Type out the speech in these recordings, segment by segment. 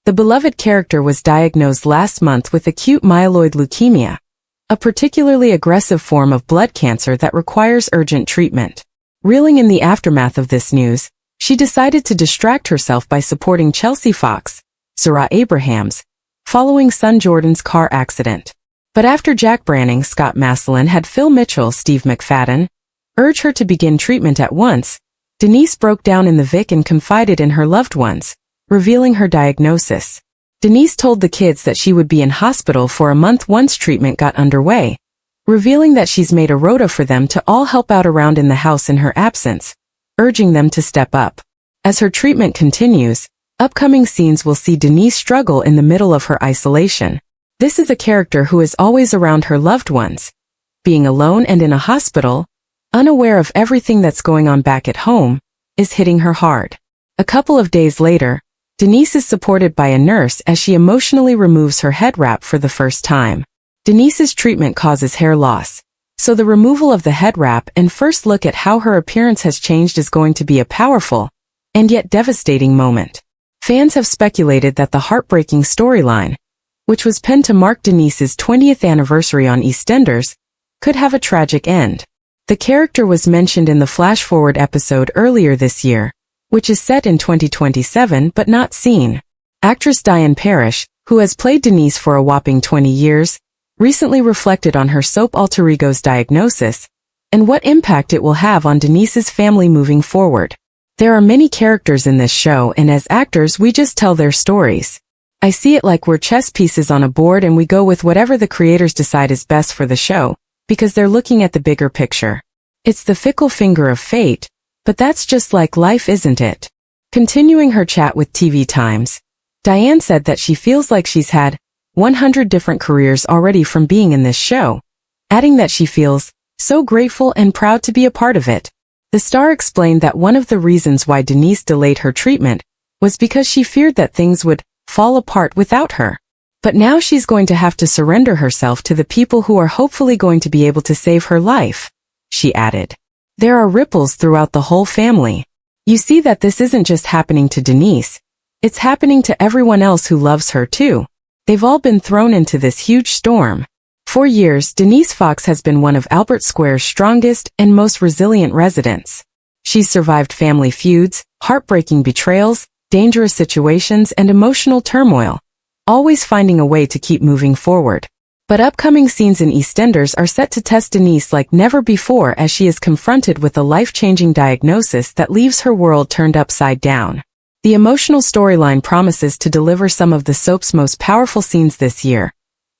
The beloved character was diagnosed last month with acute myeloid leukemia, a particularly aggressive form of blood cancer that requires urgent treatment. Reeling in the aftermath of this news, she decided to distract herself by supporting Chelsea Fox, Zara Abrahams, following son Jordan's car accident. But after Jack Branning, Scott Massillon had Phil Mitchell, Steve McFadden, urge her to begin treatment at once, Denise broke down in the Vic and confided in her loved ones, revealing her diagnosis. Denise told the kids that she would be in hospital for a month once treatment got underway, revealing that she's made a rota for them to all help out around in the house in her absence, urging them to step up. As her treatment continues, upcoming scenes will see Denise struggle in the middle of her isolation. This is a character who is always around her loved ones. Being alone and in a hospital, unaware of everything that's going on back at home, is hitting her hard. A couple of days later, Denise is supported by a nurse as she emotionally removes her head wrap for the first time. Denise's treatment causes hair loss, so the removal of the head wrap and first look at how her appearance has changed is going to be a powerful, and yet devastating moment. Fans have speculated that the heartbreaking storyline, which was penned to mark Denise's 20th anniversary on EastEnders, could have a tragic end. The character was mentioned in the flash-forward episode earlier this year, which is set in 2027 but not seen. Actress Diane Parrish, who has played Denise for a whopping 20 years, recently reflected on her soap alter ego's diagnosis and what impact it will have on Denise's family moving forward. There are many characters in this show, and as actors we just tell their stories. I see it like we're chess pieces on a board and we go with whatever the creators decide is best for the show, because they're looking at the bigger picture. It's the fickle finger of fate, but that's just like life, isn't it? Continuing her chat with TV Times, Diane said that she feels like she's had 100 different careers already from being in this show, adding that she feels so grateful and proud to be a part of it. The star explained that one of the reasons why Denise delayed her treatment was because she feared that things would fall apart without her. But now she's going to have to surrender herself to the people who are hopefully going to be able to save her life, she added. There are ripples throughout the whole family. You see that this isn't just happening to Denise, it's happening to everyone else who loves her too. They've all been thrown into this huge storm. For years, Denise Fox has been one of Albert Square's strongest and most resilient residents. She's survived family feuds, heartbreaking betrayals, dangerous situations, and emotional turmoil, always finding a way to keep moving forward. But upcoming scenes in EastEnders are set to test Denise like never before as she is confronted with a life-changing diagnosis that leaves her world turned upside down. The emotional storyline promises to deliver some of the soap's most powerful scenes this year,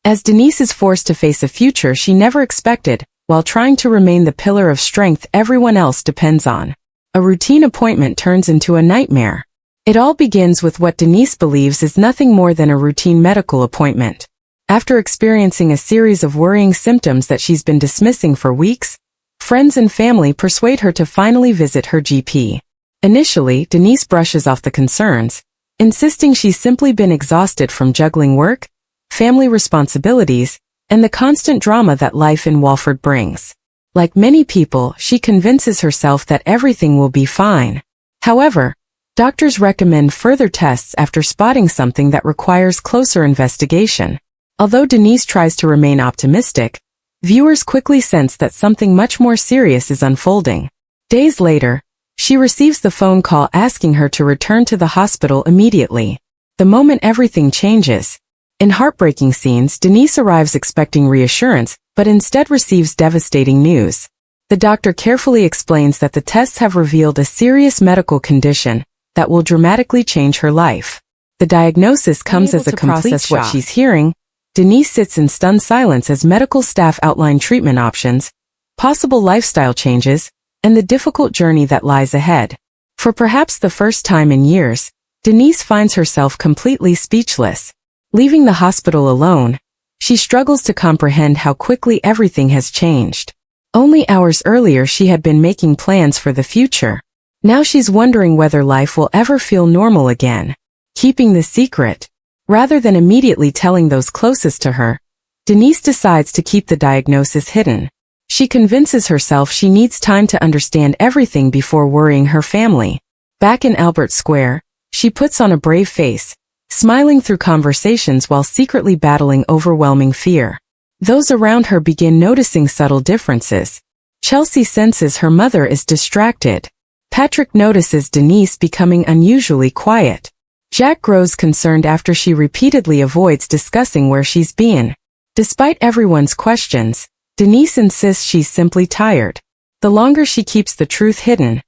as Denise is forced to face a future she never expected, while trying to remain the pillar of strength everyone else depends on. A routine appointment turns into a nightmare. It all begins with what Denise believes is nothing more than a routine medical appointment. After experiencing a series of worrying symptoms that she's been dismissing for weeks, friends and family persuade her to finally visit her GP. Initially, Denise brushes off the concerns, insisting she's simply been exhausted from juggling work, family responsibilities, and the constant drama that life in Walford brings. Like many people, she convinces herself that everything will be fine. However, doctors recommend further tests after spotting something that requires closer investigation. Although Denise tries to remain optimistic, viewers quickly sense that something much more serious is unfolding. Days later, she receives the phone call asking her to return to the hospital immediately. The moment everything changes. In heartbreaking scenes, Denise arrives expecting reassurance, but instead receives devastating news. The doctor carefully explains that the tests have revealed a serious medical condition that will dramatically change her life. The diagnosis comes as a complete shock. What she's hearing, Denise sits in stunned silence as medical staff outline treatment options, possible lifestyle changes, and the difficult journey that lies ahead. For perhaps the first time in years, Denise finds herself completely speechless. Leaving the hospital alone, she struggles to comprehend how quickly everything has changed. Only hours earlier she had been making plans for the future. Now she's wondering whether life will ever feel normal again. Keeping the secret, rather than immediately telling those closest to her, Denise decides to keep the diagnosis hidden. She convinces herself she needs time to understand everything before worrying her family. Back in Albert Square, she puts on a brave face, smiling through conversations while secretly battling overwhelming fear. Those around her begin noticing subtle differences. Chelsea senses her mother is distracted. Patrick notices Denise becoming unusually quiet. Jack grows concerned after she repeatedly avoids discussing where she's been. Despite everyone's questions, Denise insists she's simply tired. The longer she keeps the truth hidden,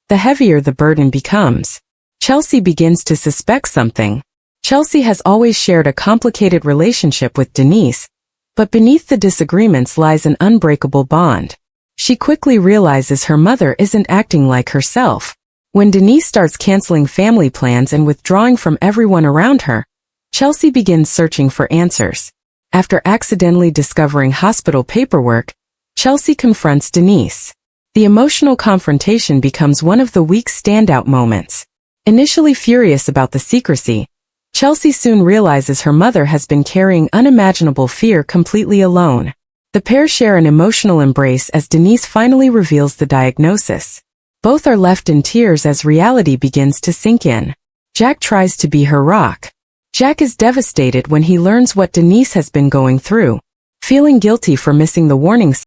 the heavier the burden becomes. Chelsea begins to suspect something. Chelsea has always shared a complicated relationship with Denise, but beneath the disagreements lies an unbreakable bond. She quickly realizes her mother isn't acting like herself. When Denise starts canceling family plans and withdrawing from everyone around her, Chelsea begins searching for answers. After accidentally discovering hospital paperwork, Chelsea confronts Denise. The emotional confrontation becomes one of the week's standout moments. Initially furious about the secrecy, Chelsea soon realizes her mother has been carrying unimaginable fear completely alone. The pair share an emotional embrace as Denise finally reveals the diagnosis. Both are left in tears as reality begins to sink in. Jack tries to be her rock. Jack is devastated when he learns what Denise has been going through. Feeling guilty for missing the warning